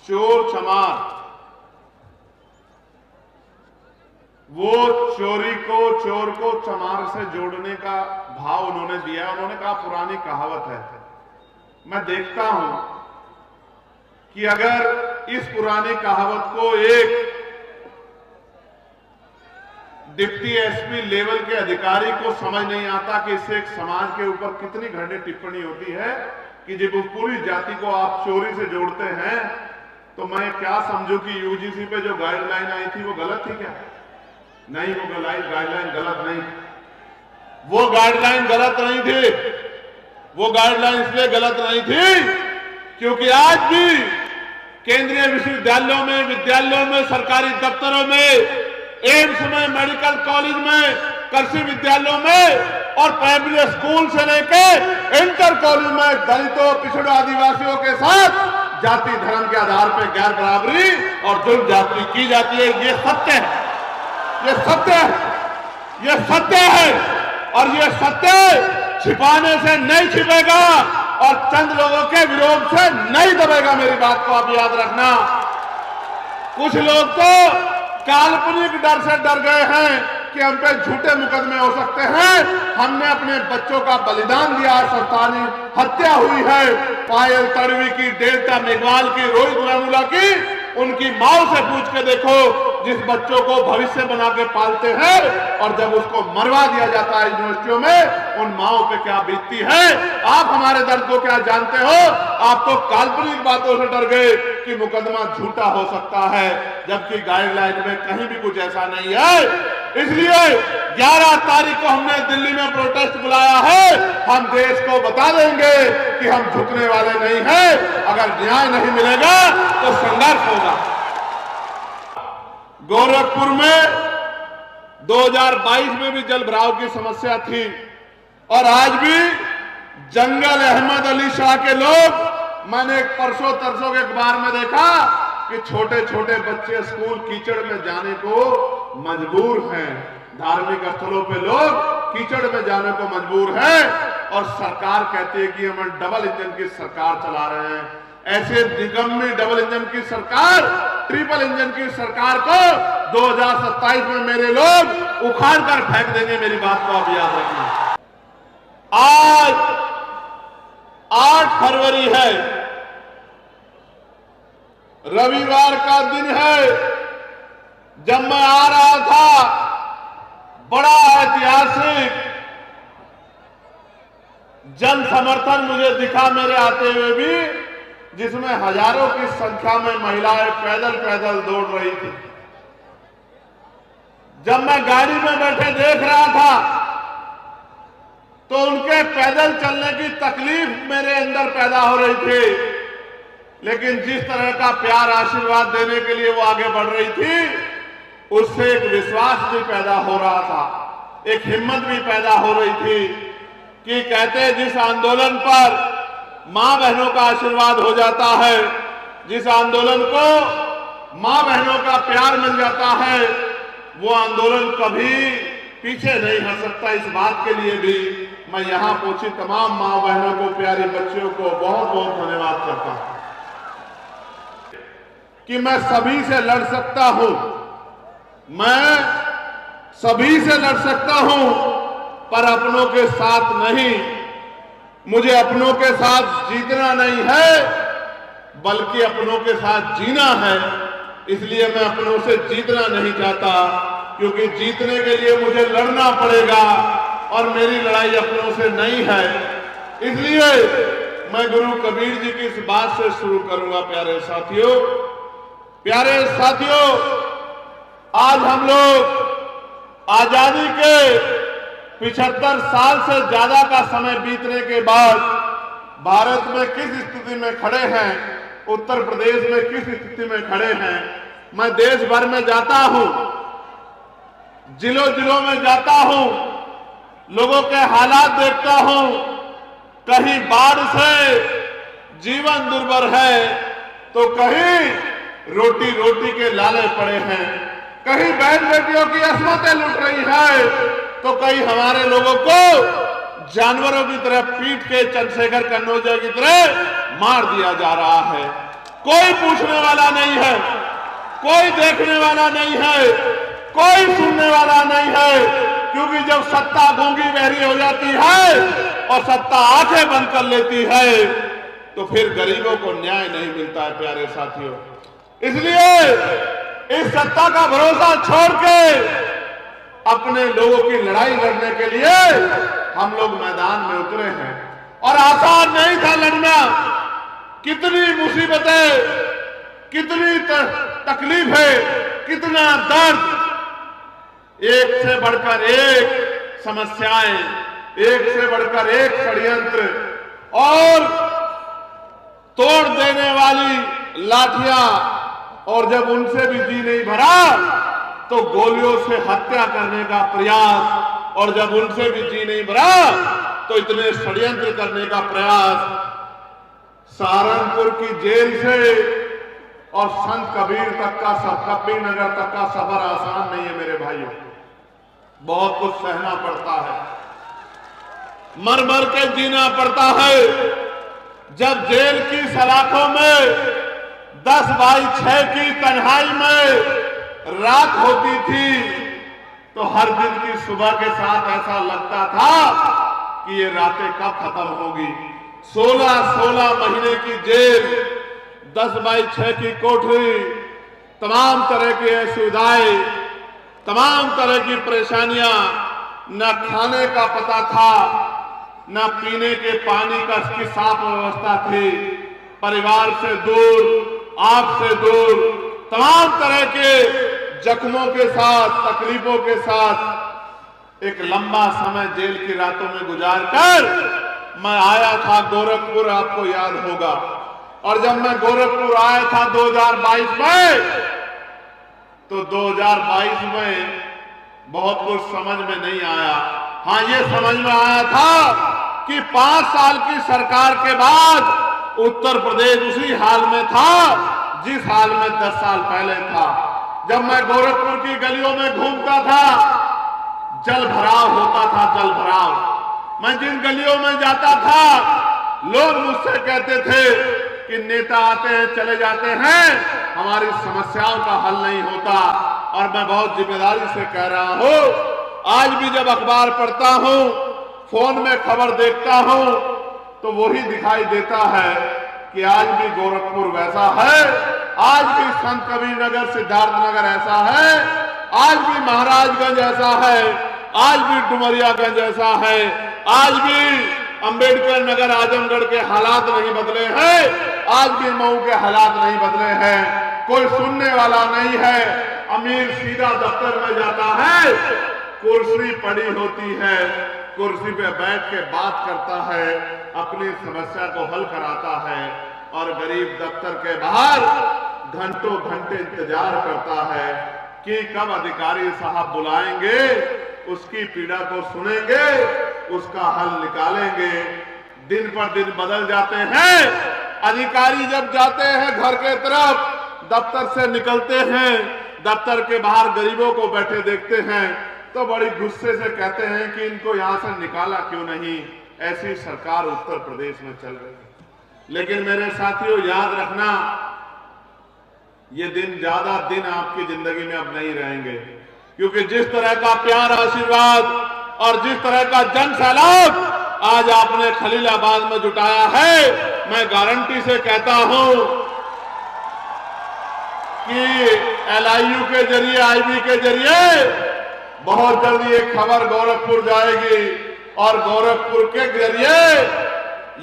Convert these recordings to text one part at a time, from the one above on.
चोर चमार, वो चोर को चमार से जोड़ने का भाव उन्होंने दिया। उन्होंने कहा पुरानी कहावत है। मैं देखता हूं कि अगर इस पुरानी कहावत को एक डिप्टी एसपी लेवल के अधिकारी को समझ नहीं आता कि इससे एक समाज के ऊपर कितनी घटिया टिप्पणी होती है कि जब उस पूरी जाति को आप चोरी से जोड़ते हैं, तो मैं क्या समझूं कि यूजीसी पे जो गाइडलाइन आई थी वो गलत थी क्या? नहीं, वो गाइडलाइन गलत नहीं, वो गाइडलाइन गलत नहीं थी। वो गाइडलाइन इसलिए गलत नहीं थी क्योंकि आज भी केंद्रीय विश्वविद्यालयों में, विद्यालयों में, सरकारी दफ्तरों में, एम्स में, मेडिकल कॉलेज में, कृषि विद्यालयों में और प्राइमरी स्कूल से लेकर इंटर कॉलेज में दलितों, पिछड़ों, आदिवासियों के साथ जाति धर्म के आधार पर गैर बराबरी और जुल्म जाति की जाती है। ये सत्य है, ये सत्य है, ये सत्य है और ये सत्य छिपाने से नहीं छिपेगा और चंद लोगों के विरोध से नहीं दबेगा। मेरी बात को आप याद रखना। कुछ लोग तो काल्पनिक डर से डर गए हैं कि हम पे झूठे मुकदमे हो सकते हैं। हमने अपने बच्चों का बलिदान दिया, संस्थानी हत्या हुई है, पायल तड़वी की, डेल्टा मेघवाल की, रोहित वेमुला की। उनकी माओ से पूछ के देखो, जिस बच्चों को भविष्य बना के पालते हैं और जब उसको मरवा दिया जाता है यूनिवर्सिटियों में, उन माओ पे क्या बीतती है। आप हमारे दर्द को क्या जानते हो? आप तो काल्पनिक बातों से डर गए कि मुकदमा झूठा हो सकता है, जबकि गाइडलाइन में कहीं भी कुछ ऐसा नहीं है। इसलिए 11 तारीख को हमने दिल्ली में प्रोटेस्ट बुलाया है। हम देश को बता देंगे कि हम झुकने वाले नहीं हैं। अगर न्याय नहीं मिलेगा तो संघर्ष होगा। गोरखपुर में 2022 में भी जल भराव की समस्या थी और आज भी जंगल अहमद अली शाह के लोग, मैंने परसों तरसों के अखबार में देखा कि छोटे छोटे बच्चे स्कूल कीचड़ में जाने को मजबूर हैं। धार्मिक स्थलों पे लोग कीचड़ में जाने को मजबूर हैं और सरकार कहती है कि हम डबल इंजन की सरकार चला रहे हैं। ऐसे निगम्मी डबल इंजन की सरकार, ट्रिपल इंजन की सरकार को 2027 में मेरे लोग उखाड़ कर फेंक देंगे। मेरी बात को आप याद रखना। आज 8 फरवरी है, रविवार का दिन है। जब मैं आ रहा था, बड़ा ऐतिहासिक जन समर्थन मुझे दिखा मेरे आते हुए भी, जिसमें हजारों की संख्या में महिलाएं पैदल पैदल दौड़ रही थी। जब मैं गाड़ी में बैठे देख रहा था तो उनके पैदल चलने की तकलीफ मेरे अंदर पैदा हो रही थी, लेकिन जिस तरह का प्यार आशीर्वाद देने के लिए वो आगे बढ़ रही थी, उससे एक विश्वास भी पैदा हो रहा था, एक हिम्मत भी पैदा हो रही थी कि कहते जिस आंदोलन पर मां बहनों का आशीर्वाद हो जाता है, जिस आंदोलन को मां बहनों का प्यार मिल जाता है, वो आंदोलन कभी पीछे नहीं हट सकता। इस बात के लिए भी मैं यहां पहुंची तमाम मां बहनों को, प्यारी बच्चियों को बहुत बहुत धन्यवाद करता हूं कि मैं सभी से लड़ सकता हूं, मैं सभी से लड़ सकता हूं, पर अपनों के साथ नहीं। मुझे अपनों के साथ जीतना नहीं है, बल्कि अपनों के साथ जीना है। इसलिए मैं अपनों से जीतना नहीं चाहता, क्योंकि जीतने के लिए मुझे लड़ना पड़ेगा और मेरी लड़ाई अपनों से नहीं है। इसलिए मैं गुरु कबीर जी की इस बात से शुरू करूंगा। प्यारे साथियों, प्यारे साथियों, आज हम लोग आजादी के 75 साल से ज्यादा का समय बीतने के बाद भारत में किस स्थिति में खड़े हैं, उत्तर प्रदेश में किस स्थिति में खड़े हैं। मैं देश भर में जाता हूं, जिलों जिलों में जाता हूं, लोगों के हालात देखता हूं। कहीं बाढ़ से जीवन दुर्भर है तो कहीं रोटी रोटी के लाले पड़े हैं, कहीं बहन बेटियों की असमतें लुट रही है, तो कहीं हमारे लोगों को जानवरों की तरह पीट के चंद्रशेखर कन्नौजिया की तरह मार दिया जा रहा है। कोई पूछने वाला नहीं है, कोई देखने वाला नहीं है, कोई सुनने वाला नहीं है। क्योंकि जब सत्ता गूंगी बहरी हो जाती है और सत्ता आंखें बंद कर लेती है तो फिर गरीबों को न्याय नहीं मिलता है प्यारे साथियों। इसलिए इस सत्ता का भरोसा छोड़ के अपने लोगों की लड़ाई लड़ने के लिए हम लोग मैदान में उतरे हैं। और आसान नहीं था लड़ना। कितनी मुसीबतें, कितनी तकलीफें, कितना दर्द, एक से बढ़कर एक समस्याएं, एक से बढ़कर एक षड्यंत्र और तोड़ देने वाली लाठियां, और जब उनसे भी जी नहीं भरा तो गोलियों से हत्या करने का प्रयास, और जब उनसे भी जी नहीं भरा तो इतने षड्यंत्र करने का प्रयास। सहारनपुर की जेल से और संत कबीर तक का कबीर नगर तक का सफर आसान नहीं है मेरे भाइयों। बहुत कुछ सहना पड़ता है, मर मर के जीना पड़ता है। जब जेल की सलाखों में 10x6 की तन्हाई में रात होती थी तो हर दिन की सुबह के साथ ऐसा लगता था कि ये रातें कब खत्म होगी। 16 महीने की जेल, 10x6 की कोठरी, तमाम तरह की असुविधाएं, तमाम तरह की परेशानियां, न खाने का पता था, न पीने के पानी की साफ व्यवस्था थी, परिवार से दूर, आंख से दूर, तमाम तरह के जख्मों के साथ, तकलीफों के साथ एक लंबा समय जेल की रातों में गुजार कर मैं आया था गोरखपुर, आपको याद होगा। और जब मैं गोरखपुर आया था 2022 में, तो 2022 में बहुत कुछ समझ में नहीं आया। हाँ, ये समझ में आया था कि 5 साल की सरकार के बाद उत्तर प्रदेश उसी हाल में था जिस हाल में 10 साल पहले था। जब मैं गोरखपुर की गलियों में घूमता था, जल भराव होता था, जल भराव। मैं जिन गलियों में जाता था, लोग मुझसे कहते थे कि नेता आते हैं चले जाते हैं, हमारी समस्याओं का हल नहीं होता। और मैं बहुत जिम्मेदारी से कह रहा हूं, आज भी जब अखबार पढ़ता हूं, फोन में खबर देखता हूं, तो वही दिखाई देता है कि आज भी गोरखपुर वैसा है, आज भी संत कबीर नगर, सिद्धार्थ नगर ऐसा है, आज भी महाराजगंज ऐसा है, आज भी डुमरियागंज ऐसा है, आज भी अंबेडकर नगर आजमगढ़ के हालात नहीं बदले हैं, आज भी मऊ के हालात नहीं बदले हैं। कोई सुनने वाला नहीं है। अमीर सीधा दफ्तर में जाता है, कुर्सी पड़ी होती है, कुर्सी पे बैठ के बात करता है, अपनी समस्या को हल कराता है, और गरीब दफ्तर के बाहर घंटों घंटे इंतजार करता है कि कब अधिकारी साहब बुलाएंगे, उसकी पीड़ा को सुनेंगे, उसका हल निकालेंगे। दिन पर दिन बदल जाते हैं। अधिकारी जब जाते हैं घर के तरफ, दफ्तर से निकलते हैं, दफ्तर के बाहर गरीबों को बैठे देखते हैं तो बड़ी गुस्से से कहते हैं कि इनको यहां से निकाला क्यों नहीं। ऐसी सरकार उत्तर प्रदेश में चल रही है। लेकिन मेरे साथियों, याद रखना, ये दिन ज्यादा दिन आपकी जिंदगी में अब नहीं रहेंगे, क्योंकि जिस तरह का प्यार, आशीर्वाद और जिस तरह का जन सैलाब आज आपने खलीलाबाद में जुटाया है, मैं गारंटी से कहता हूं कि LIU के जरिए, IB के जरिए बहुत जल्दी एक खबर गोरखपुर जाएगी, और गोरखपुर के जरिए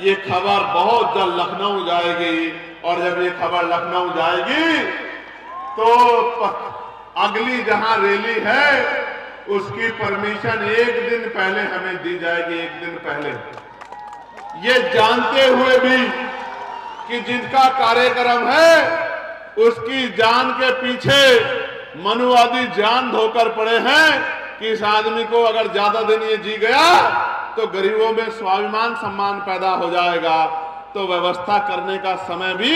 ये खबर बहुत जल्द लखनऊ जाएगी। और जब ये खबर लखनऊ जाएगी तो अगली जहां रैली है उसकी परमिशन एक दिन पहले हमें दी जाएगी, एक दिन पहले। ये जानते हुए भी कि जिनका कार्यक्रम है उसकी जान के पीछे मनुवादी जान धोकर पड़े हैं कि इस आदमी को अगर ज्यादा दिन ये जी गया तो गरीबों में स्वाभिमान सम्मान पैदा हो जाएगा। तो व्यवस्था करने का समय भी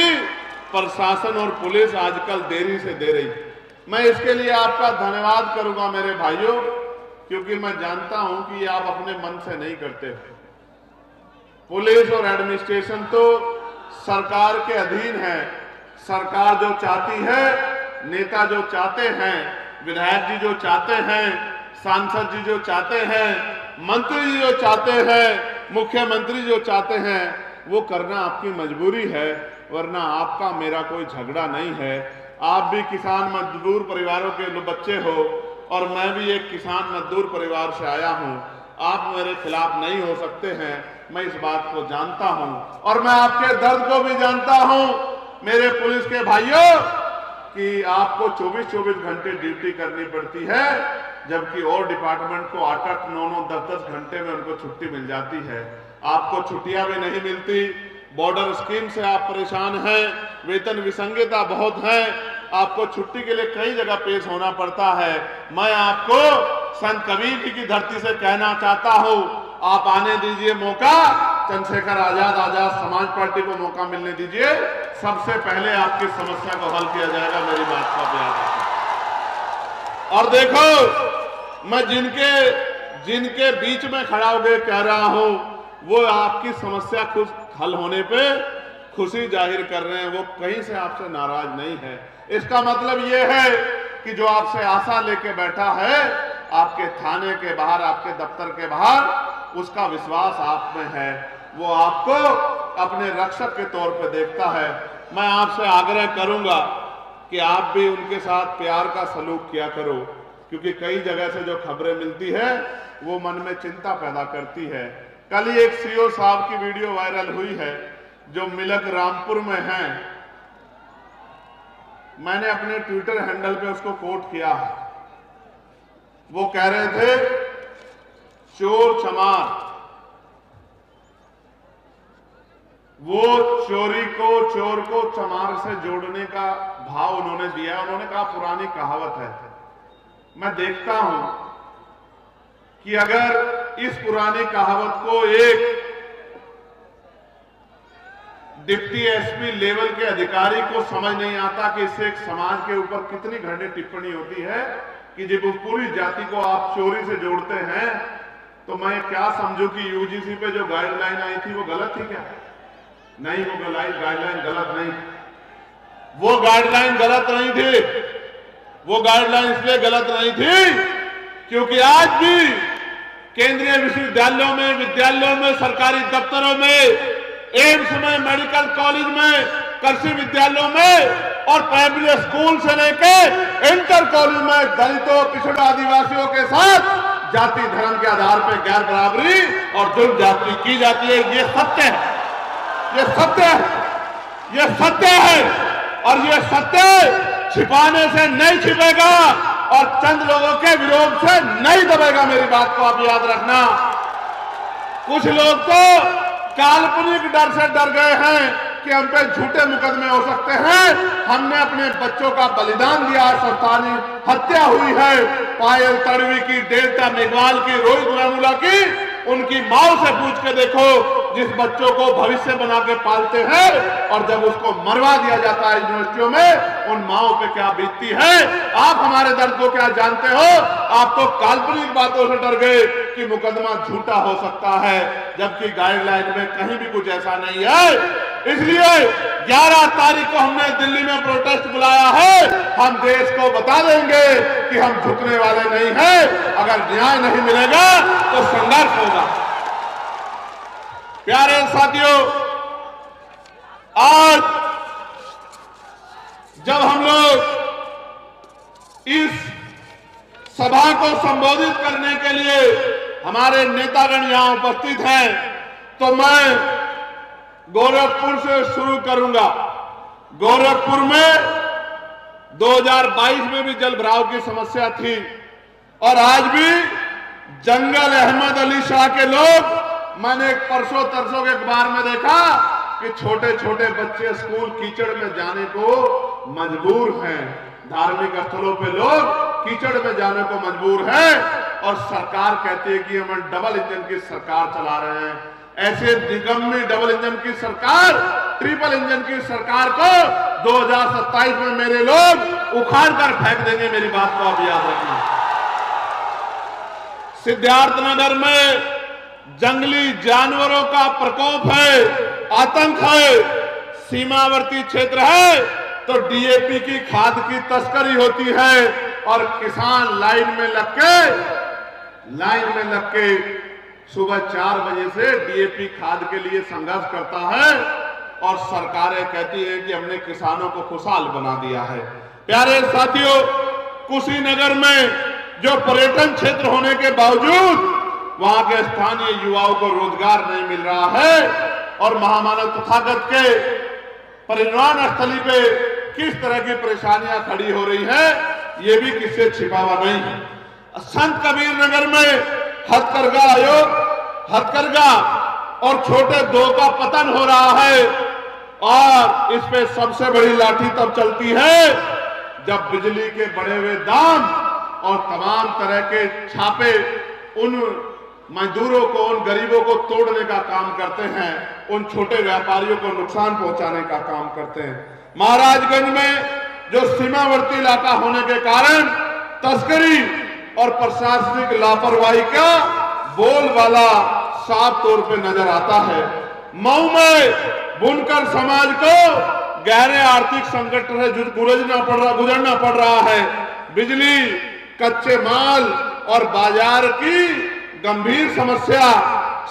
प्रशासन और पुलिस आजकल देरी से दे रही। मैं इसके लिए आपका धन्यवाद करूंगा मेरे भाइयों, क्योंकि मैं जानता हूं कि ये आप अपने मन से नहीं करते। पुलिस और एडमिनिस्ट्रेशन तो सरकार के अधीन है, सरकार जो चाहती है, नेता जो चाहते हैं, विधायक जी जो चाहते हैं, सांसद जी जो चाहते हैं, मंत्री जी जो चाहते हैं, मुख्यमंत्री जो चाहते हैं, वो करना आपकी मजबूरी है, वरना आपका मेरा कोई झगड़ा नहीं है। आप भी किसान मजदूर परिवारों के बच्चे हो और मैं भी एक किसान मजदूर परिवार से आया हूं। आप मेरे खिलाफ नहीं हो सकते हैं, मैं इस बात को जानता हूं और मैं आपके दर्द को भी जानता हूं मेरे पुलिस के भाइयों, कि आपको 24-24 घंटे ड्यूटी करनी पड़ती है, जबकि और डिपार्टमेंट को 8-8, 9-9, 10-10 घंटे में उनको छुट्टी मिल जाती है। आपको छुट्टियां भी नहीं मिलती, बॉर्डर स्कीम से आप परेशान हैं, वेतन विसंगता बहुत है, आपको छुट्टी के लिए कई जगह पेश होना पड़ता है। मैं आपको संत कबीर जी की धरती से कहना चाहता हूं, आप आने दीजिए मौका, चंद्रशेखर आजाद समाज पार्टी को मौका मिलने दीजिए, सबसे पहले आपकी समस्या को हल किया जाएगा। मेरी बात का प्यार रखिए। और देखो, मैं जिनके बीच में खड़ा होकर कह रहा हूं, वो आपकी समस्या खुद हल होने पे खुशी जाहिर कर रहे हैं, वो कहीं से आपसे नाराज नहीं है। इसका मतलब ये है कि जो आपसे आशा लेके बैठा है आपके थाने के बाहर, आपके दफ्तर के बाहर, उसका विश्वास आप में है, वो आपको अपने रक्षक के तौर पे देखता है। मैं आपसे आग्रह करूंगा कि आप भी उनके साथ प्यार का सलूक किया करो, क्योंकि कई जगह से जो खबरें मिलती है वो मन में चिंता पैदा करती है। कल ही एक सीओ साहब की वीडियो वायरल हुई है जो मिलक रामपुर में हैं। मैंने अपने ट्विटर हैंडल पे उसको कोट किया है। वो कह रहे थे, चोर चमार, वो चोर को चमार से जोड़ने का भाव उन्होंने दिया। उन्होंने कहा पुरानी कहावत है। मैं देखता हूं कि अगर इस पुरानी कहावत को एक डिप्टी एसपी लेवल के अधिकारी को समझ नहीं आता कि इससे एक समाज के ऊपर कितनी घटिया टिप्पणी होती है, कि जब उस पूरी जाति को आप चोरी से जोड़ते हैं, तो मैं क्या समझूं कि यूजीसी पे जो गाइडलाइन आई थी वो गलत थी क्या? नहीं, वो गाइडलाइन गलत नहीं, वो गाइडलाइन गलत नहीं थी। वो गाइडलाइन इसलिए गलत नहीं थी क्योंकि आज भी केंद्रीय विश्वविद्यालयों में, सरकारी दफ्तरों में, एम्स में, मेडिकल कॉलेज में, कृषि विद्यालयों में और प्राइमरी स्कूल से लेकर इंटर कॉलेज में दलितों, पिछड़े आदिवासियों के साथ जाति धर्म के आधार पर गैर बराबरी और जुल्म जाति की जाती है। ये सत्य है, ये सत्य है, ये सत्य है और ये सत्य छिपाने से नहीं छिपेगा और चंद लोगों के विरोध से नहीं दबेगा। मेरी बात को आप याद रखना। कुछ लोग तो काल्पनिक डर से डर गए हैं कि हम पे झूठे मुकदमे हो सकते हैं। हमने अपने बच्चों का बलिदान दिया, संस्थानी हत्या हुई है, पायल तड़वी की, डेल्टा मेघवाल की, रोहित वेमुला की, उनकी माओ से पूछ के देखो, जिस बच्चों को भविष्य बना के पालते हैं और जब उसको मरवा दिया जाता है यूनिवर्सिटियों में, उन माओ पे क्या बीतती है। आप हमारे दर्द को क्या जानते हो? आप तो काल्पनिक बातों से डर गए कि मुकदमा झूठा हो सकता है, जबकि गाइडलाइन में कहीं भी कुछ ऐसा नहीं है। इसलिए 11 तारीख को हमने दिल्ली में प्रोटेस्ट बुलाया है। हम देश को बता देंगे कि हम झुकने वाले नहीं हैं। अगर न्याय नहीं मिलेगा तो संघर्ष होगा। प्यारे साथियों, आज जब हम लोग इस सभा को संबोधित करने के लिए हमारे नेतागण यहां उपस्थित हैं, तो मैं गोरखपुर से शुरू करूंगा। गोरखपुर में 2022 में भी जल भराव की समस्या थी और आज भी जंगल अहमद अली शाह के लोग, मैंने परसों तरसों के अखबार में देखा कि छोटे छोटे बच्चे स्कूल कीचड़ में जाने को मजबूर हैं। धार्मिक स्थलों पे लोग कीचड़ में जाने को मजबूर हैं और सरकार कहती है कि हम डबल इंजन की सरकार चला रहे हैं। ऐसे निगम्य डबल इंजन की सरकार, ट्रिपल इंजन की सरकार को 2027 में मेरे लोग उखाड़ कर फेंक देंगे। मेरी बात को आप याद रखना। सिद्धार्थनगर में जंगली जानवरों का प्रकोप है, आतंक है, सीमावर्ती क्षेत्र है, तो डीएपी की खाद की तस्करी होती है और किसान लाइन में लग के सुबह 4 बजे से डीएपी खाद के लिए संघर्ष करता है और सरकारें कहती हैं कि हमने किसानों को खुशहाल बना दिया है। प्यारे साथियों, कुशीनगर में जो पर्यटन क्षेत्र होने के बावजूद वहां के स्थानीय युवाओं को रोजगार नहीं मिल रहा है और महामानव तथागत के परिनिर्वाण स्थली पे किस तरह की परेशानियां खड़ी हो रही है, ये भी किससे छिपा हुआ नहीं है। संत कबीर नगर में हथकरघा और छोटे दो का पतन हो रहा है और इस पे सबसे बड़ी लाठी तब चलती है जब बिजली के बढ़े हुए दाम और तमाम तरह के छापे उन मजदूरों को, उन गरीबों को तोड़ने का काम करते हैं, उन छोटे व्यापारियों को नुकसान पहुंचाने का काम करते हैं। महाराजगंज में जो सीमावर्ती इलाका होने के कारण तस्करी और प्रशासनिक लापरवाही का बोलबाला साफ तौर पे नजर आता है। मऊ में बुनकर समाज को गहरे आर्थिक संकट से गुजरना पड़ रहा है। बिजली, कच्चे माल और बाजार की गंभीर समस्या,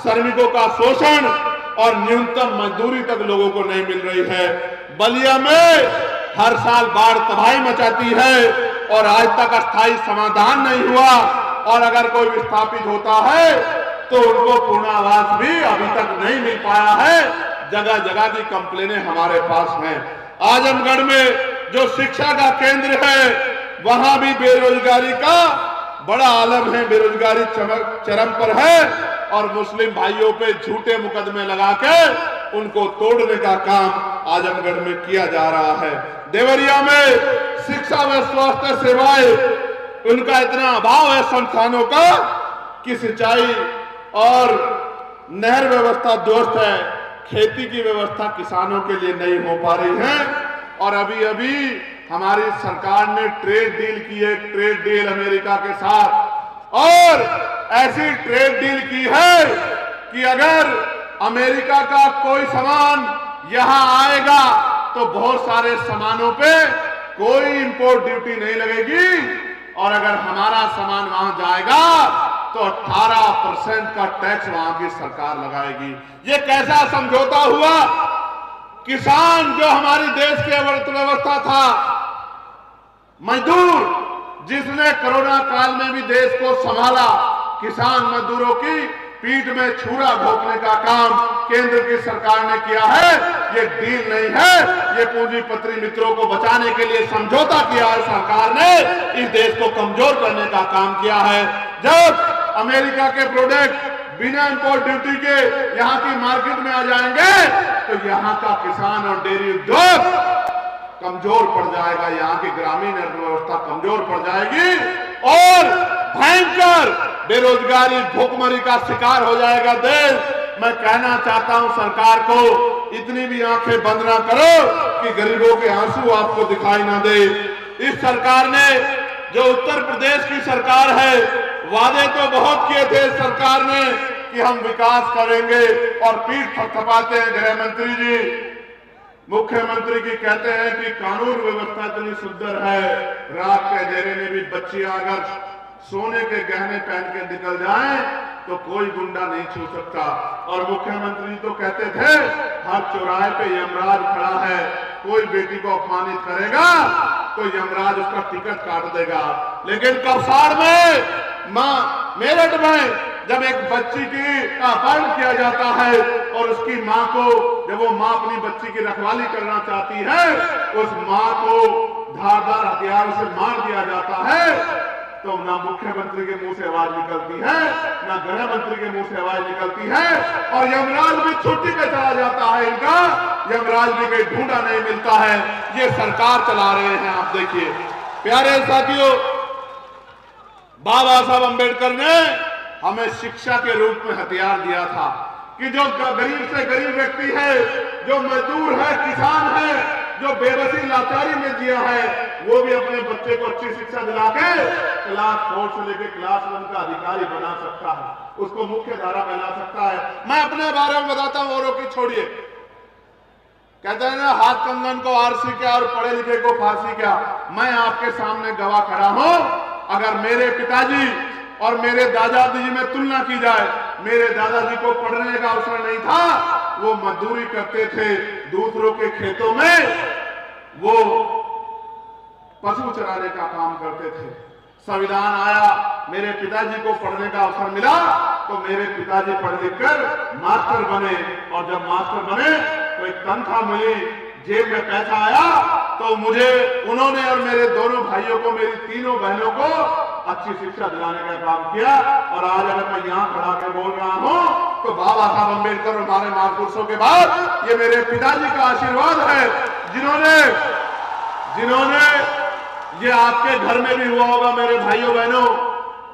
श्रमिकों का शोषण और न्यूनतम मजदूरी तक लोगों को नहीं मिल रही है। बलिया में हर साल बाढ़ तबाही मचाती है और आज तक अस्थायी समाधान नहीं हुआ और अगर कोई विस्थापित होता है तो उनको पुनर्वास भी अभी तक नहीं मिल पाया है। जगह जगह की कंप्लेनें हमारे पास हैं। आजमगढ़ में जो शिक्षा का केंद्र है वहां भी बेरोजगारी का बड़ा आलम है, बेरोजगारी चरम पर है और मुस्लिम भाइयों पे झूठे मुकदमे लगा के उनको तोड़ने का काम आजमगढ़ में किया जा रहा है। देवरिया में शिक्षा व स्वास्थ्य सेवाएं उनका इतना अभाव है संस्थानों का कि सिंचाई और नहर व्यवस्था ध्वस्त है, खेती की व्यवस्था किसानों के लिए नहीं हो पा रही है। और अभी अभी हमारी सरकार ने ट्रेड डील की है, ट्रेड डील अमेरिका के साथ, और ऐसी ट्रेड डील की है कि अगर अमेरिका का कोई सामान यहां आएगा तो बहुत सारे सामानों पे कोई इंपोर्ट ड्यूटी नहीं लगेगी और अगर हमारा सामान वहां जाएगा तो 18% का टैक्स वहां की सरकार लगाएगी। ये कैसा समझौता हुआ? किसान जो हमारी देश की अर्थव्यवस्था था, मजदूर जिसने कोरोना काल में भी देश को संभाला, किसान मजदूरों की पीठ में छुरा घोंपने का काम केंद्र की सरकार ने किया है। ये डील नहीं है, ये पूंजीपति मित्रों को बचाने के लिए समझौता किया है। सरकार ने इस देश को कमजोर करने का काम किया है। जब अमेरिका के प्रोडक्ट बिना इंपोर्ट ड्यूटी के यहाँ की मार्केट में आ जाएंगे तो यहाँ का किसान और डेयरी उद्योग कमजोर पड़ जाएगा, यहाँ की ग्रामीण अर्थव्यवस्था कमजोर पड़ जाएगी और भयंकर बेरोजगारी, भूखमरी का शिकार हो जाएगा देश। मैं कहना चाहता हूं सरकार को, इतनी भी आंखें बंद ना करो कि गरीबों के आंसू आपको दिखाई ना दे। इस सरकार ने, जो उत्तर प्रदेश की सरकार है, वादे तो बहुत किए थे सरकार ने कि हम विकास करेंगे और पीठ थपथपाते हैं गृह मंत्री जी, मुख्यमंत्री की कहते हैं कि कानून व्यवस्था इतनी सुंदर है, रात के अंधेरे में भी बच्चियां अगर सोने के गहने पहन के निकल जाएं तो कोई गुंडा नहीं छू सकता। और मुख्यमंत्री तो कहते थे हर चौराहे पे यमराज खड़ा है, कोई बेटी को अपमानित करेगा तो यमराज उसका टिकट काट देगा। लेकिन कवसार में, मेरठ में जब एक बच्ची की अपहरण किया जाता है और उसकी मां को, जब वो मां अपनी बच्ची की रखवाली करना चाहती है, उस मां को धारदार हथियार से मार दिया जाता है, तो ना मुख्यमंत्री के मुंह से आवाज निकलती है, ना गृह मंत्री के मुंह से आवाज निकलती है और यमराज भी छुट्टी पे चला जाता है। इनका यमराज भी कहीं ढूंढा नहीं मिलता है। ये सरकार चला रहे हैं, आप देखिए। प्यारे साथियों, बाबा साहब अंबेडकर ने हमें शिक्षा के रूप में हथियार दिया था कि जो गरीब से गरीब व्यक्ति है, जो मजदूर है, किसान है, जो बेबसी लाचारी में जिया है, वो भी अपने बच्चे को अच्छी शिक्षा दिला के क्लास 4 से लेकर क्लास 1 का अधिकारी बना सकता है, उसको मुख्य धारा में ला सकता है। मैं अपने बारे में बताता हूं, औरों की छोड़िए। कहते हैं ना, हाथ कंगन को आरसी क्या और पढ़े लिखे को फारसी क्या। मैं आपके सामने गवाह खड़ा हूं। अगर मेरे पिताजी और मेरे दादाजी में तुलना की जाए, मेरे दादाजी को पढ़ने का अवसर नहीं था, वो मजदूरी करते थे दूसरों के खेतों में, वो पशु चराने का काम करते थे। संविधान आया, मेरे पिताजी को पढ़ने का अवसर मिला, तो मेरे पिताजी पढ़ लिख कर मास्टर बने, और जब मास्टर बने तो एक तनख्वाह मिली, जेब में पैसा आया, तो मुझे उन्होंने और मेरे दोनों भाइयों को, मेरी तीनों बहनों को अच्छी शिक्षा दिलाने का काम किया। और आज अगर मैं यहां खड़ा कर बोल रहा हूं तो बाबा साहब अम्बेडकर और हमारे महापुरुषों के बाद ये मेरे पिताजी का आशीर्वाद है, जिन्होंने ये आपके घर में भी हुआ होगा मेरे भाइयों बहनों,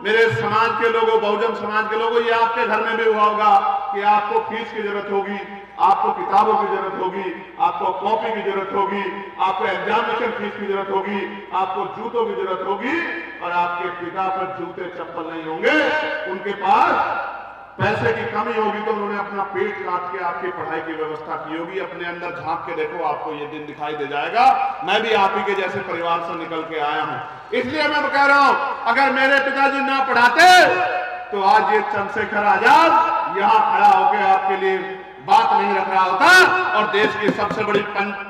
मेरे समाज के लोगों, बहुजन समाज के लोगों, ये आपके घर में भी हुआ होगा कि आपको फीस की जरूरत होगी, आपको किताबों की जरूरत होगी, आपको कॉपी की जरूरत होगी, आपको एग्जामिनेशन फीस की जरूरत होगी, आपको जूतों की जरूरत होगी, और आपके पिता पर जूते चप्पल नहीं होंगे, उनके पास पैसे की कमी होगी, तो उन्होंने अपना पेट काट के आपकी पढ़ाई की व्यवस्था की होगी। अपने अंदर झांक के देखो, आपको ये दिन दिखाई दे जाएगा। मैं भी आप ही के जैसे परिवार से निकल के आया हूं, इसलिए मैं कह रहा हूं, अगर मेरे पिताजी ना पढ़ाते तो आज ये चंद्रशेखर आजाद यहां खड़ा होकर आपके लिए बात नहीं रख रहा होता, और देश की सबसे बड़ी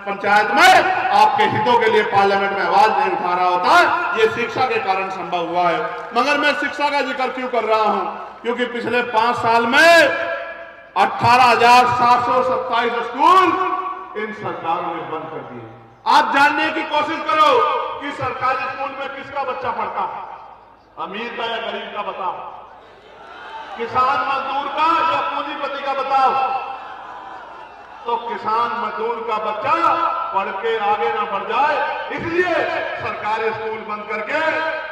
पंचायत में आपके हितों के लिए पार्लियामेंट में आवाज नहीं उठा रहा होता। ये शिक्षा के कारण संभव हुआ है। मगर मैं शिक्षा का जिक्र क्यों कर रहा हूं, क्योंकि पिछले 5 साल में 18,727 स्कूल इन सरकारों ने बंद कर दिए। आप जानने की कोशिश करो कि सरकारी स्कूल में किसका बच्चा पढ़ता है, अमीर का या गरीब का बताओ, किसान मजदूर का या पूंजीपति का बताओ। तो किसान मजदूर का बच्चा पढ़ के आगे ना बढ़ जाए, इसलिए सरकारी स्कूल बंद करके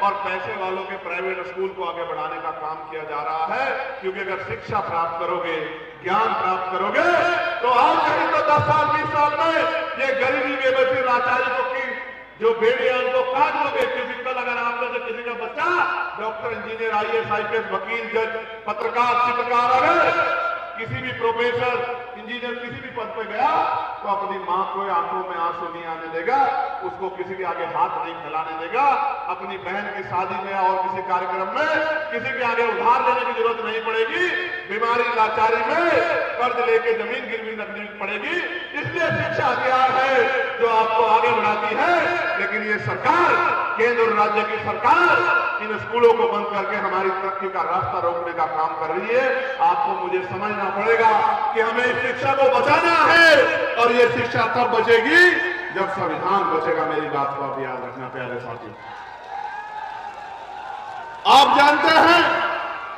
और पैसे वालों के प्राइवेट स्कूल को आगे बढ़ाने का काम किया जा रहा है। क्योंकि अगर शिक्षा प्राप्त करोगे, ज्ञान प्राप्त करोगे, तो आज कहीं तो 10 साल 20 साल में ये गरीबी, बेबसी, लाचारी को की जो बेड़ियां उनको काट लोगे। क्योंकि कल अगर आप में से किसी का बच्चा डॉक्टर, इंजीनियर, IAS, IPS, वकील, जज, पत्रकार, चित्रकार, अगर किसी भी प्रोफेसर, इंजीनियर किसी भी पद पे गया, तो अपनी मां को आंखों में आंसू नहीं आने देगा, उसको किसी के आगे हाथ नहीं फैलाने देगा, अपनी बहन की शादी में और किसी कार्यक्रम में किसी के आगे उधार लेने की जरूरत नहीं पड़ेगी, बीमारी, लाचारी में कर्ज लेके जमीन गिरवी रखनी पड़ेगी। इसलिए शिक्षा हथियार है जो आपको आगे बढ़ाती है। लेकिन ये सरकार, केंद्र और राज्य की सरकार, इन स्कूलों को बंद करके हमारी तरक्की का रास्ता रोकने का काम कर रही है। आपको मुझे समझना पड़ेगा कि हमें इस शिक्षा को बचाना है, और ये शिक्षा तब बचेगी जब संविधान बचेगा। मेरी बात को आप याद रखना प्यारे साथी। आप जानते हैं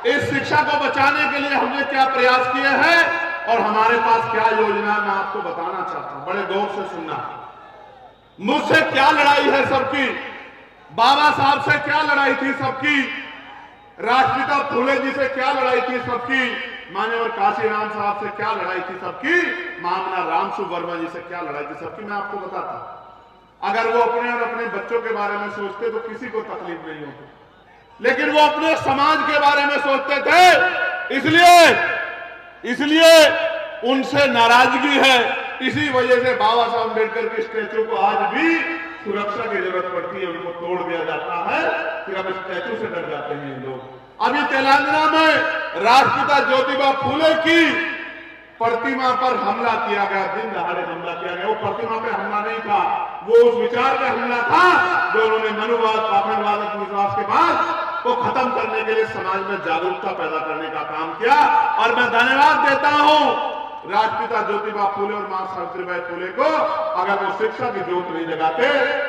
इस शिक्षा को बचाने के लिए हमने क्या प्रयास किए हैं और हमारे पास क्या योजना, मैं आपको बताना चाहता हूं, बड़े गौर से सुनना। मुझसे क्या लड़ाई है सबकी, बाबा साहब से क्या लड़ाई थी सबकी, राष्ट्रपिता फूले जी से क्या लड़ाई थी सबकी, मान्यवर काशीराम साहब से क्या लड़ाई थी सबकी, मामला रामसु वर्मा जी से क्या लड़ाई थी सबकी, मैं आपको बताता। अगर वो अपने और अपने बच्चों के बारे में सोचते तो किसी को तकलीफ नहीं होती, लेकिन वो अपने समाज के बारे में सोचते थे, इसलिए उनसे नाराजगी है। इसी वजह से बाबा साहब अम्बेडकर के स्टैचू को आज भी सुरक्षा की जरूरत पड़ती है, उनको तोड़ दिया जाता है, फिर अब स्टैचू से डर जाते हैं लोग। अभी तेलंगाना में राष्ट्रपिता ज्योतिबा फूले की प्रतिमा पर हमला किया गया, दिन दहाड़े हमला किया गया। वो प्रतिमा पे हमला नहीं था, वो उस विचार पे हमला था जो उन्होंने मनुवाद, पाखंडवाद, अंधविश्वास के बाद को खत्म करने के लिए समाज में जागरूकता पैदा करने का काम किया। और मैं धन्यवाद देता हूं राष्ट्रपिता ज्योतिबा फूले और मां सावित्रीबाई फूले को। अगर वो शिक्षा की ज्योत नहीं जगाते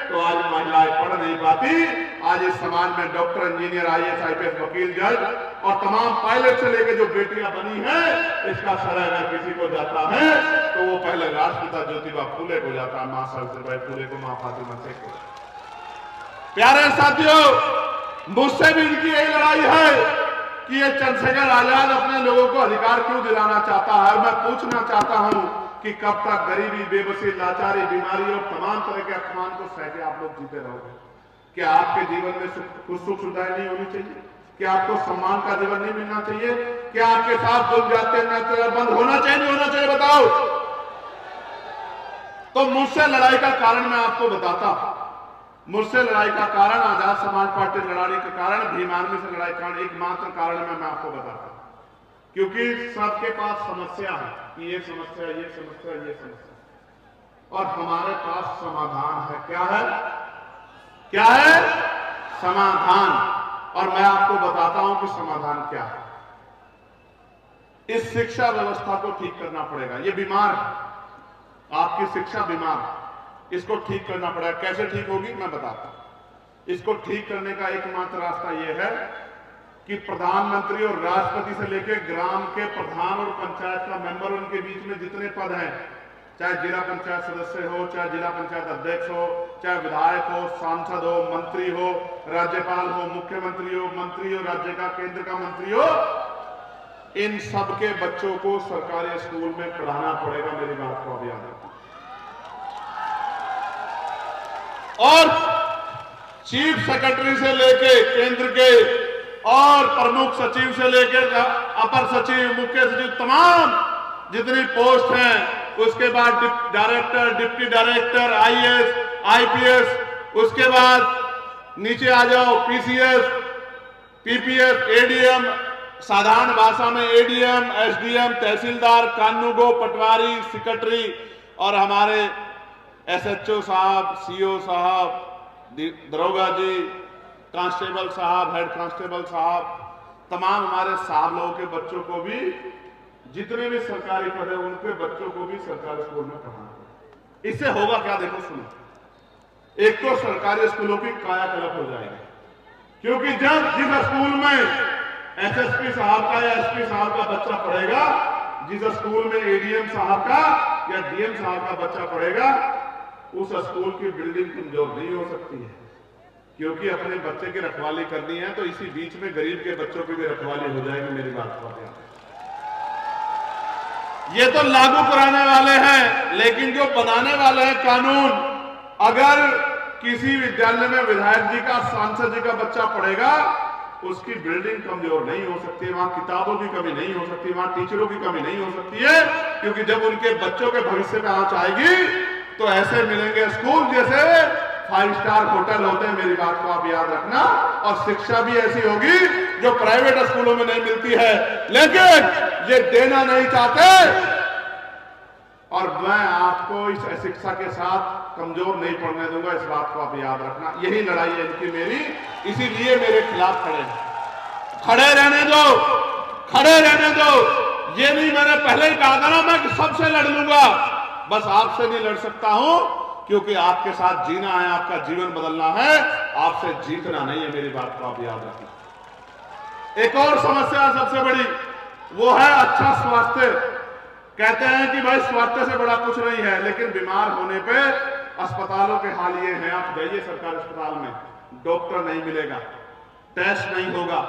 तो आज महिलाएं पढ़ नहीं पाती। आज इस समाज में डॉक्टर, इंजीनियर, IAS, IPS, वकील, जज और तमाम पायलट से लेकर जो बेटियां बनी हैं, इसका श्रेय अगर किसी को जाता है तो वो पहले राष्ट्रपिता ज्योतिबा फूले को जाता है, मां सावित्रीबाई फूले को, मां फातिमा शेख को। प्यारे साथियों, मुझसे भी इनकी यही लड़ाई है कि ये चंद्रशेखर आजाद अपने लोगों को अधिकार क्यों दिलाना चाहता है। मैं पूछना चाहता हूं कि कब तक गरीबी, बेबसी, लाचारी, बीमारी और तमाम तरह के अपमान को सह के आप लोग जीते रहोगे? क्या आपके जीवन में कुछ सुख सुविधाएं नहीं होनी चाहिए? क्या आपको सम्मान का जीवन नहीं मिलना चाहिए? क्या आपके साथ जुल्म जाते बंद होना चाहिए, नहीं होना चाहिए? बताओ। तो मुझसे लड़ाई का कारण मैं आपको बताता हूं। मुझसे लड़ाई का कारण, आजाद समाज पार्टी लड़ाई का कारण, भीम आर्मी से लड़ाई का कारण एकमात्र कारण मैं आपको बताता हूं। क्योंकि सबके पास समस्या है कि ये समस्या, ये समस्या, ये समस्या, और हमारे पास समाधान है। क्या है? क्या है? समाधान। और मैं आपको बताता हूं कि समाधान क्या है। इस शिक्षा व्यवस्था को ठीक करना पड़ेगा। ये बीमार है, आपकी शिक्षा बीमार है, इसको ठीक करना पड़ेगा। कैसे ठीक होगी मैं बताता हूं। इसको ठीक करने का एकमात्र रास्ता यह है कि प्रधानमंत्री और राष्ट्रपति से लेकर ग्राम के प्रधान और पंचायत का मेंबर, उनके बीच में जितने पद हैं, चाहे जिला पंचायत सदस्य हो, चाहे जिला पंचायत अध्यक्ष हो, चाहे विधायक हो, सांसद हो, मंत्री हो, राज्यपाल हो, मुख्यमंत्री हो, मंत्री हो, राज्य का केंद्र का मंत्री हो, इन सबके बच्चों को सरकारी स्कूल में पढ़ाना पड़ेगा। मेरी बात को याद रखना। और चीफ सेक्रेटरी से लेके केंद्र के और प्रमुख सचिव से लेकर अपर सचिव, मुख्य सचिव, तमाम जितनी पोस्ट हैं, उसके बाद director, deputy director, IAS, IPS, उसके बाद नीचे आ जाओ पीसीएस, पीपीएस, एडीएम, साधारण भाषा में एडीएम, एसडीएम, तहसीलदार, कानूगो, पटवारी, सेक्रेटरी, और हमारे एसएचओ साहब, सीओ साहब, दरोगा जी, कांस्टेबल साहब, हेड कांस्टेबल साहब, तमाम हमारे साहब लोगों के बच्चों को भी, जितने भी सरकारी पद है उनके बच्चों को भी सरकारी स्कूल में पढ़ाना। इससे होगा क्या? देखो सुनो, एक तो सरकारी स्कूलों की कायाकल्प हो जाएगी। क्योंकि जब जिस स्कूल में एसएसपी साहब का या एसपी साहब का बच्चा पढ़ेगा, जिस स्कूल में एडीएम साहब का या डीएम साहब का बच्चा पढ़ेगा, उस स्कूल की बिल्डिंग कमजोर नहीं हो सकती है। क्योंकि अपने बच्चे की रखवाली करनी है तो इसी बीच में गरीब के बच्चों की भी रखवाली हो जाएगी। मेरी बात को ध्यान, ये तो लागू कराने वाले हैं, लेकिन जो बनाने वाले हैं कानून, अगर किसी विद्यालय में विधायक जी का, सांसद जी का बच्चा पढ़ेगा, उसकी बिल्डिंग कमजोर नहीं हो सकती है, वहां किताबों की कमी नहीं हो सकती, वहां टीचरों की कमी नहीं हो सकती है। क्योंकि जब उनके बच्चों के भविष्य में आंच आएगी तो ऐसे मिलेंगे स्कूल जैसे 5 स्टार होटल होते हैं। मेरी बात को आप याद रखना। और शिक्षा भी ऐसी होगी जो प्राइवेट स्कूलों में नहीं मिलती है, लेकिन ये देना नहीं चाहते। और मैं आपको इस शिक्षा के साथ कमजोर नहीं पड़ने दूंगा, इस बात को आप याद रखना। यही लड़ाई है इनकी मेरी, इसीलिए मेरे खिलाफ खड़े हैं। खड़े रहने दो, खड़े रहने दो। ये नहीं, मैंने पहले ही कहा था ना, मैं सबसे लड़ लूंगा, बस आपसे नहीं लड़ सकता हूं, क्योंकि आपके साथ जीना है, आपका जीवन बदलना है, आपसे जीतना नहीं है। मेरी बात को आप याद रखना। एक और समस्या सबसे बड़ी, वो है अच्छा स्वास्थ्य। कहते हैं कि भाई स्वास्थ्य से बड़ा कुछ नहीं है, लेकिन बीमार होने पे अस्पतालों के हाल ये हैं। आप जाइए सरकारी अस्पताल में, डॉक्टर नहीं मिलेगा, टेस्ट नहीं होगा,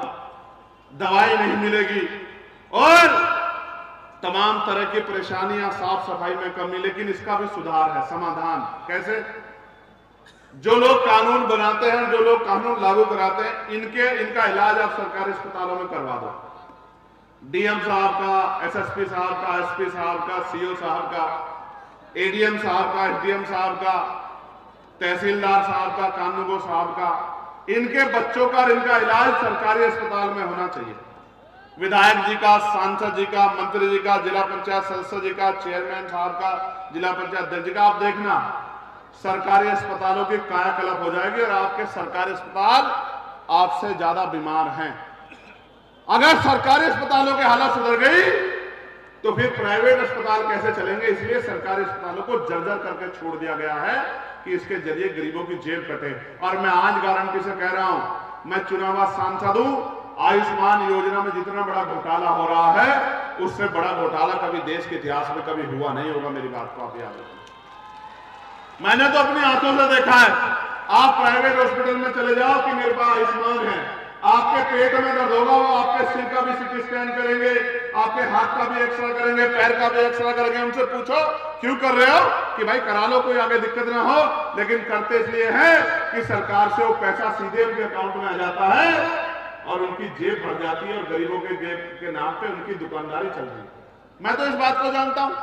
दवाई नहीं मिलेगी, और तमाम तरह की परेशानियां, साफ सफाई में कमी। लेकिन इसका भी सुधार है, समाधान। कैसे? जो लोग कानून बनाते हैं, जो लोग कानून लागू कराते हैं, इनका इलाज आप सरकारी अस्पतालों में करवा दो। डीएम साहब का, एसएसपी साहब का, एसपी साहब का, सीओ साहब का, एडीएम साहब का, एसडीएम साहब का, तहसीलदार साहब का, कानूगो साहब का, इनके बच्चों का, इनका इलाज सरकारी अस्पताल में होना चाहिए। विधायक जी का, सांसद जी का, मंत्री जी का, जिला पंचायत सदस्य जी का, चेयरमैन साहब का, जिला पंचायत अध्यक्ष जी का, आप देखना सरकारी अस्पतालों की कायाकल्प हो जाएगी और आपके सरकारी अस्पताल आपसे ज्यादा बीमार हैं। अगर सरकारी अस्पतालों की हालत सुधर गई तो फिर प्राइवेट अस्पताल कैसे चलेंगे? इसलिए सरकारी अस्पतालों को जर्जर करके छोड़ दिया गया है कि इसके जरिए गरीबों की जेब कटे। और मैं आज गारंटी से कह रहा हूं, मैं चुनावा सांसद हूं, आयुष्मान योजना में जितना बड़ा घोटाला हो रहा है, उससे बड़ा घोटाला कभी देश के इतिहास में कभी हुआ नहीं होगा। मेरी बात को आप याद रखना। मैंने तो अपनी आंखों से देखा है। आप प्राइवेट हॉस्पिटल में चले जाओ कि मेरे पास आयुष्मान है, आपके पेट में दर्द होगा, वो आपके सिर का भी सीटी स्कैन करेंगे, आपके हाथ का भी एक्सरे करेंगे, पैर का भी एक्सरे करेंगे। उनसे पूछो क्यों कर रहे हो? कि भाई करा लो, कोई आगे दिक्कत ना हो। लेकिन करते इसलिए है कि सरकार से वो पैसा सीधे उनके अकाउंट में आ जाता है और उनकी जेब भर जाती है और गरीबों के जेब के नाम पे उनकी दुकानदारी चल रही है। मैं तो इस बात को जानता हूं,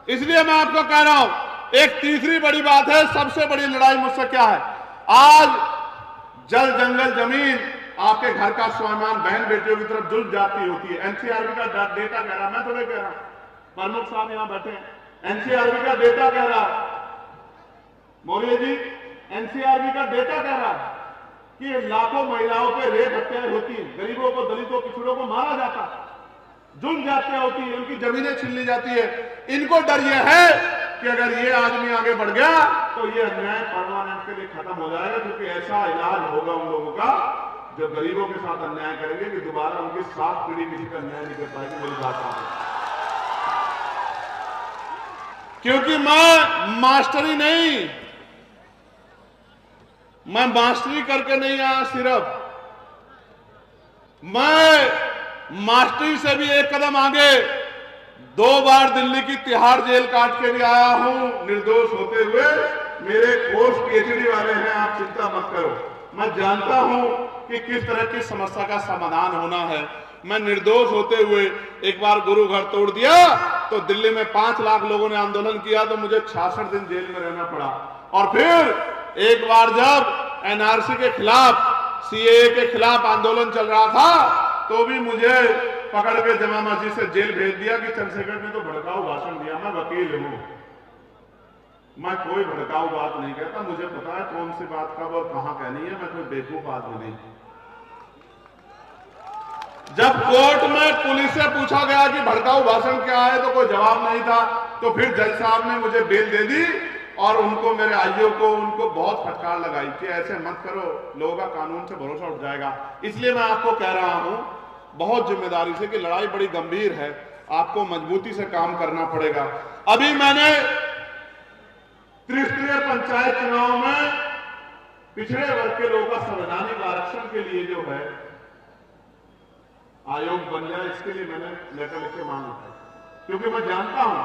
इसलिए मैं आपको कह रहा हूं एक तीसरी बड़ी बात है, सबसे बड़ी लड़ाई मुझसे क्या है, आज जल जंगल जमीन आपके घर का स्वाभिमान बहन बेटियों की तरफ जुल जाती होती है। एनसीआरबी का डेटा कह रहा, मैं थोड़े कह रहा, प्रमुख साहब यहां बैठे हैं, एनसीआरबी का डेटा कह रहा, मौर्य जी एनसीआरबी का डेटा कह रहा है कि लाखों महिलाओं पे रेप हत्याएं होती है, गरीबों को, दलितों, पिछड़ों को मारा जाता है, जुल्म जातियां होती है, उनकी जमीनें छीन ली जाती है। इनको डर यह है कि अगर ये आदमी आगे बढ़ गया तो ये अन्याय परमानेंट के लिए खत्म हो जाएगा, क्योंकि ऐसा इलाज होगा उन लोगों का जो गरीबों के साथ अन्याय करेंगे कि दोबारा उनकी 7 पीढ़ी किसी का अन्याय नहीं कर पाएगी। मेरी बात है, क्योंकि मैं मास्टरी नहीं, मैं मास्टरी करके नहीं आया, सिर्फ मैं मास्टरी से भी एक कदम आगे 2 बार दिल्ली की तिहाड़ जेल काट के भी आया हूं निर्दोष होते हुए। मेरे कोर्स पीएचडी वाले हैं, आप चिंता मत करो, मैं जानता हूं कि किस तरह की समस्या का समाधान होना है। मैं निर्दोष होते हुए एक बार गुरु घर तोड़ दिया तो दिल्ली में 5 लाख लोगों ने आंदोलन किया तो मुझे 66 दिन जेल में रहना पड़ा। और फिर एक बार जब एनआरसी के खिलाफ, सीएए के खिलाफ आंदोलन चल रहा था तो भी मुझे पकड़ के जमा मस्जिद से जेल भेज दिया कि चंद्रशेखर ने तो भड़काऊ भाषण दिया। मैं वकील हूं, मैं कोई भड़काऊ बात नहीं कहता, मुझे पता है कौन सी बात कब और कहां कहनी है, मैं कोई बेवकूफ आदमी नहीं। जब कोर्ट में पुलिस से पूछा गया कि भड़काऊ भाषण क्या है तो कोई जवाब नहीं था, तो फिर जज साहब ने मुझे बेल दे दी और उनको, मेरे आईओ को, उनको बहुत फटकार लगाई कि ऐसे मत करो, लोगों का कानून से भरोसा उठ जाएगा। इसलिए मैं आपको कह रहा हूं बहुत जिम्मेदारी से कि लड़ाई बड़ी गंभीर है, आपको मजबूती से काम करना पड़ेगा। अभी मैंने त्रिस्तरीय पंचायत चुनाव में पिछड़े वर्ग के लोगों का संवैधानिक आरक्षण के लिए जो है आयोग बन जाए, इसके लिए मैंने लेटर लिख के मांगा था, क्योंकि मैं जानता हूं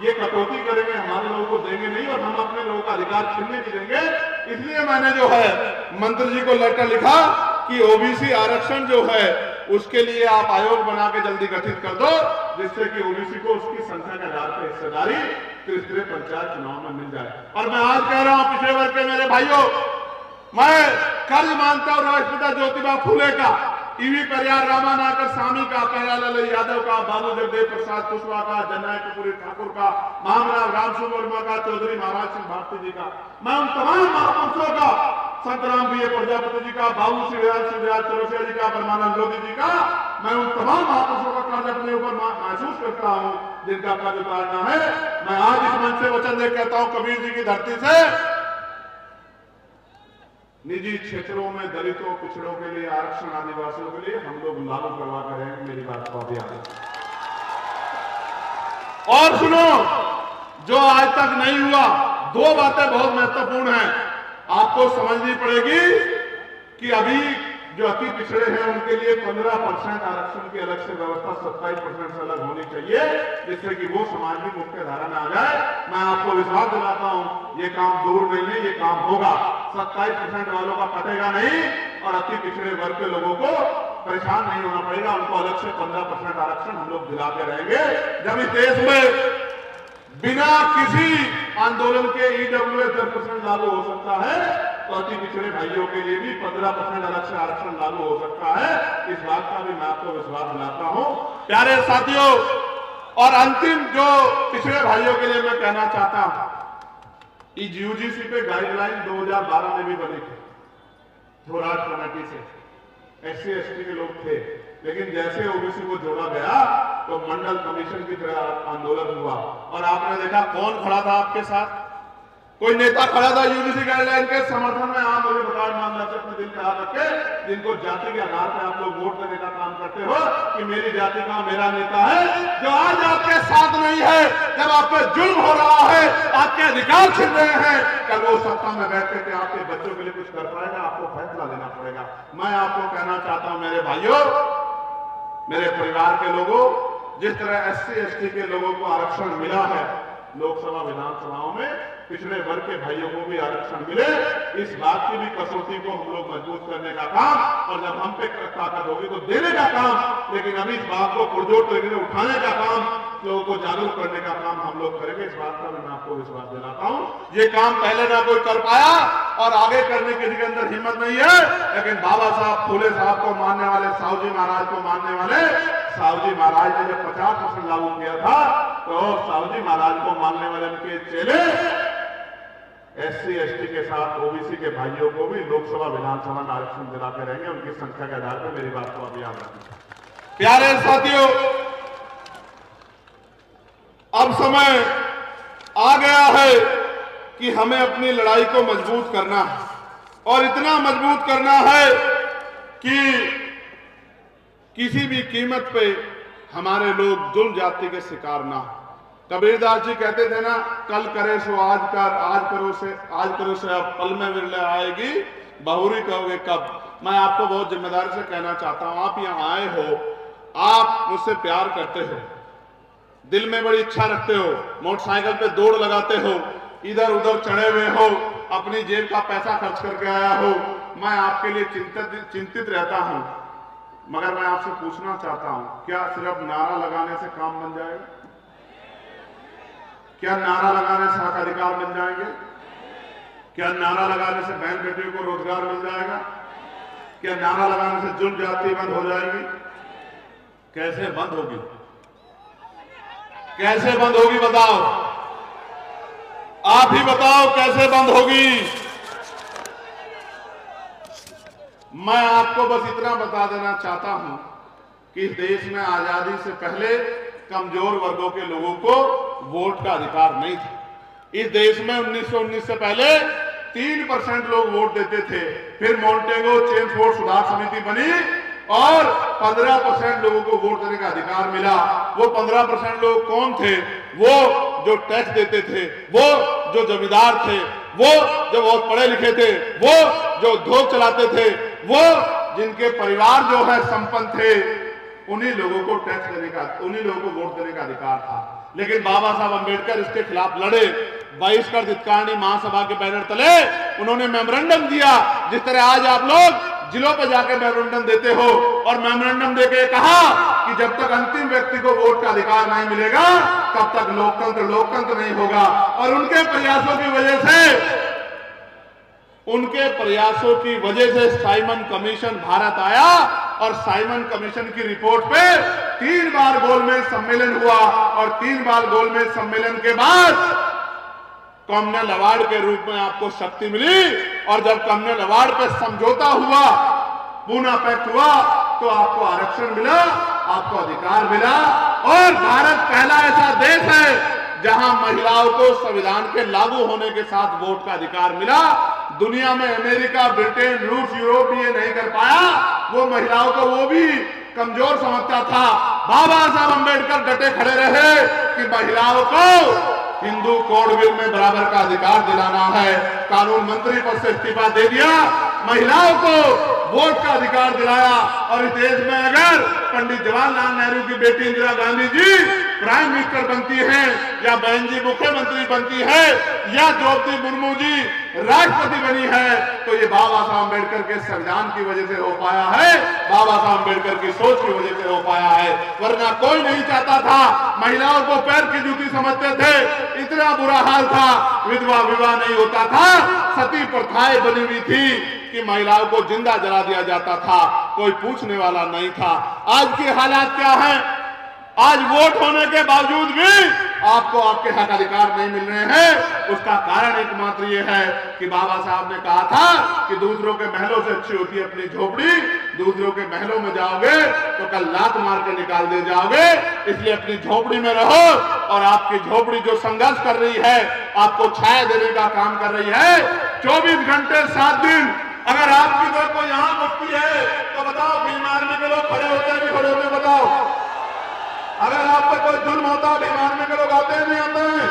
ये कटौती करेंगे, हमारे लोगों को देंगे नहीं और हम अपने लोगों का अधिकार छीनने नहीं देंगे। इसलिए मैंने जो है मंत्री जी को लेटर लिखा कि ओबीसी आरक्षण जो है उसके लिए आप आयोग बना के जल्दी गठित कर दो, जिससे कि ओबीसी को उसकी संख्या के आधार पर हिस्सेदारी त्रिस्तरीय पंचायत चुनाव में मिल जाए। और मैं आज कह रहा हूं पिछड़े वर्ग के मेरे भाइयों, मैं कर्ज मानता हूं राष्ट्रपिता ज्योतिबा फूले का, ईवी परियार, रामानाकर स्वामी का, प्यारेलाल यादव का, बाबू जगदेव प्रसाद कुशवाहा का, जननायक कपूरी ठाकुर का, महामना रामसुब्रमण्यम वर्मा का, चौधरी महाराज सिंह भारती जी का, मैं उन तमाम महापुरुषों का, संतराम बी प्रजापति जी का, बाबू शिवराज चौरसिया जी का, परमानंद लोधी जी का, मैं उन तमाम महापुरुषों का कर्ज अपने ऊपर महसूस करता हूं जिनका कर्ज उतारना है। मैं आज इस मंच से वचन दे कहता हूं, कबीर जी की धरती से निजी क्षेत्रों में दलितों, पिछड़ों के लिए आरक्षण, आदिवासियों के लिए हम लोग लागू करवा कर रहेंगे। मेरी बात को अभी और सुनो, जो आज तक नहीं हुआ, 2 बातें बहुत महत्वपूर्ण हैं, आपको समझनी पड़ेगी कि अभी जो अति पिछड़े हैं उनके लिए 15% आरक्षण की अलग से व्यवस्था 27% से अलग होनी चाहिए, जिससे कि वो समाज की मुख्य धारा में आ जाए। मैं आपको विश्वास दिलाता हूं ये काम दूर नहीं है, ये काम होगा। 27% वालों का कटेगा नहीं और अति पिछड़े वर्ग के लोगों को परेशान नहीं होना पड़ेगा, उनको अलग से 15% आरक्षण हम लोग दिलाते रहेंगे। जब इस देश में बिना किसी आंदोलन के ईडब्ल्यूएस 10% लागू हो सकता है तो अति पिछड़े भाइयों के लिए भी 15% अलग से आरक्षण लागू हो सकता है। इस बात का भी मैं आपको विश्वास दिलाता हूं। प्यारे साथियों, और अंतिम जो पिछड़े भाइयों के लिए मैं कहना चाहता हूं, यूजीसी पे गाइडलाइन 2012 में भी बनी थी, थोराट कमेटी से, SC ST के लोग थे, लेकिन जैसे ओबीसी को जोड़ा गया तो मंडल कमीशन की तरह आंदोलन हुआ और आपने देखा कौन खड़ा था आपके साथ, कोई नेता खड़ा था यूजीसी गाइडलाइन के समर्थन में। आप मुझे बताओ ईमानदार से अपने दिल पे हाथ रखे, जिनको जाति के आधार पर आप लोग वोट देने का काम करते हो कि मेरी जाति का मेरा नेता है, जो आज आपके साथ नहीं है, जब आप पे जुल्म हो रहा है, आपके अधिकार छिन रहे हैं, कल वो सत्ता में बैठ करके आपके बच्चों के लिए कुछ कर पाएगा, आपको फैसला लेना पड़ेगा। मैं आपको कहना चाहता हूं मेरे भाइयों, मेरे परिवार के लोगों, जिस तरह SC ST के लोगों को आरक्षण मिला है लोकसभा विधानसभाओं में, पिछड़े वर्ग के भाइयों को भी आरक्षण मिले, इस बात की भी कसौटी को हम लोग मजबूत करने का काम, और जब हम पे ताकत होगी तो देने का काम, लेकिन अभी इस बात को पुरजोर तरीके से उठाने का काम लोगों को जागरूक करने का काम हम लोग करेंगे। इस बात का मैं आपको विश्वास दिलाता हूं। ये काम पहले ना कोई कर पाया और आगे करने किसी के अंदर हिम्मत नहीं है, लेकिन बाबा साहब फूले साहब को मानने वाले, साहू जी महाराज को मानने वाले साहू जी महाराज ने जब 50% लागू किया था तो साहू जी महाराज को मानने वाले उनके चेले SC ST के साथ OBC के भाइयों को भी लोकसभा विधानसभा में आरक्षण दिलाते रहेंगे। उनकी संख्या के आधार पर मेरी बात को आप याद रखें। प्यारे साथियों, अब समय आ गया है कि हमें अपनी लड़ाई को मजबूत करना है और इतना मजबूत करना है कि किसी भी कीमत पे हमारे लोग जुल्म जाति के शिकार ना हो। कबीरदास जी कहते थे ना, कल करे सो आज कर, आज करो से अब पल में विरले आएगी, बहुरी कहोगे कब। मैं आपको बहुत जिम्मेदारी से कहना चाहता हूं, आप यहां आए हो, आप मुझसे प्यार करते हो, दिल में बड़ी इच्छा रखते हो, मोटरसाइकिल पे दौड़ लगाते हो, इधर उधर चढ़े हुए हो, अपनी जेब का पैसा खर्च करके आया हो। मैं आपके लिए चिंतित रहता हूं, मगर मैं आपसे पूछना चाहता हूं, क्या सिर्फ नारा लगाने से काम बन जाएगा? क्या नारा लगाने से हक अधिकार मिल जाएंगे? क्या नारा लगाने से बहन बेटियों को रोजगार मिल जाएगा? क्या नारा लगाने से जुल्म जाति बंद हो जाएगी? कैसे बंद होगी? कैसे बंद होगी बताओ? आप ही बताओ कैसे बंद होगी? मैं आपको बस इतना बता देना चाहता हूं कि इस देश में आजादी से पहले कमजोर वर्गों के लोगों को वोट का अधिकार नहीं था। इस देश में 1919 से पहले 3% लोग वोट देते थे। फिर मॉन्टेगो चेम्सफोर्ड सुधार समिति बनी और 15% लोगों को वोट देने का अधिकार मिला। वो 15% लोग कौन थे? वो जो टैक्स देते थे, वो जो जमींदार थे, वो जो बहुत पढ़े लिखे थे, वो जो उद्योग चलाते थे, वो जिनके परिवार जो है संपन्न थे, उन्हीं लोगों को टैक्स देने का, उन्हीं लोगों को वोट देने का अधिकार था। लेकिन बाबा साहब अंबेडकर इसके खिलाफ लड़े। बहिष्कृत हितकारिणी महासभा के बैनर तले उन्होंने मेमोरेंडम दिया। जिस तरह आज आप लोग जिलों पर जाकर मेमोरेंडम देते हो और मेमोरेंडम देके कहा कि जब तक अंतिम व्यक्ति को वोट का अधिकार नहीं मिलेगा तब तक लोकतंत्र नहीं होगा। और उनके प्रयासों की वजह से साइमन कमीशन भारत आया और साइमन कमीशन की रिपोर्ट पे 3 बार गोलमेज सम्मेलन हुआ और 3 बार गोलमेज सम्मेलन के बाद कॉमनवेल्थ अवार्ड के रूप में आपको शक्ति मिली। और जब कॉमनवेल्थ अवार्ड पे समझौता हुआ, पूना पैक्ट हुआ, तो आपको आरक्षण मिला, आपको अधिकार मिला। और भारत पहला ऐसा देश है जहां महिलाओं को संविधान के लागू होने के साथ वोट का अधिकार मिला। दुनिया में अमेरिका, ब्रिटेन, रूस, यूरोप ये नहीं कर पाया। वो महिलाओं को वो भी कमजोर समझता था। बाबा साहब अंबेडकर डटे खड़े रहे कि महिलाओं को हिंदू कोड बिल में बराबर का अधिकार दिलाना है। कानून मंत्री पद से इस्तीफा दे दिया, महिलाओं को वोट का अधिकार दिलाया। और इस देश में अगर पंडित जवाहरलाल नेहरू की बेटी इंदिरा गांधी जी प्राइम मिनिस्टर बनती हैं, या बहन जी मुख्यमंत्री बनती है, या द्रौपदी मुर्मू जी राष्ट्रपति बनी है, तो ये बाबा साहब अंबेडकर के संविधान की वजह से हो पाया है, बाबा साहब अंबेडकर की सोच की वजह से हो पाया है। वरना कोई नहीं चाहता था। महिलाओं को पैर की जूती समझते थे, इतना बुरा हाल था, विधवा विवाह नहीं होता था, सती प्रथाएं बनी हुई थी कि महिलाओं को जिंदा जला दिया जाता था, कोई पूछने वाला नहीं था। आज के हालात क्या हैं? आज वोट होने के बावजूद भी आपको आपके हक अधिकार नहीं मिल रहे हैं। उसका कारण एकमात्र ये है कि बाबा साहब ने कहा था कि दूसरों के महलों से अच्छी होती है अपनी झोपड़ी। दूसरों के महलों में जाओगे तो कल लात मार के निकाल दे जाओगे, इसलिए अपनी झोपड़ी में रहो। और आपकी झोपड़ी जो संघर्ष कर रही है, आपको छाया देने का काम कर रही है, 24 घंटे 7 दिन। अगर आपकी कोई को यहां मुक्ति है तो बताओ, भीम आर्मी के लोग खड़े होते हैं, खड़े होते बताओ। अगर आप पर कोई जुल्म होता, भीम आर्मी के लोग आते हैं नहीं आते हैं?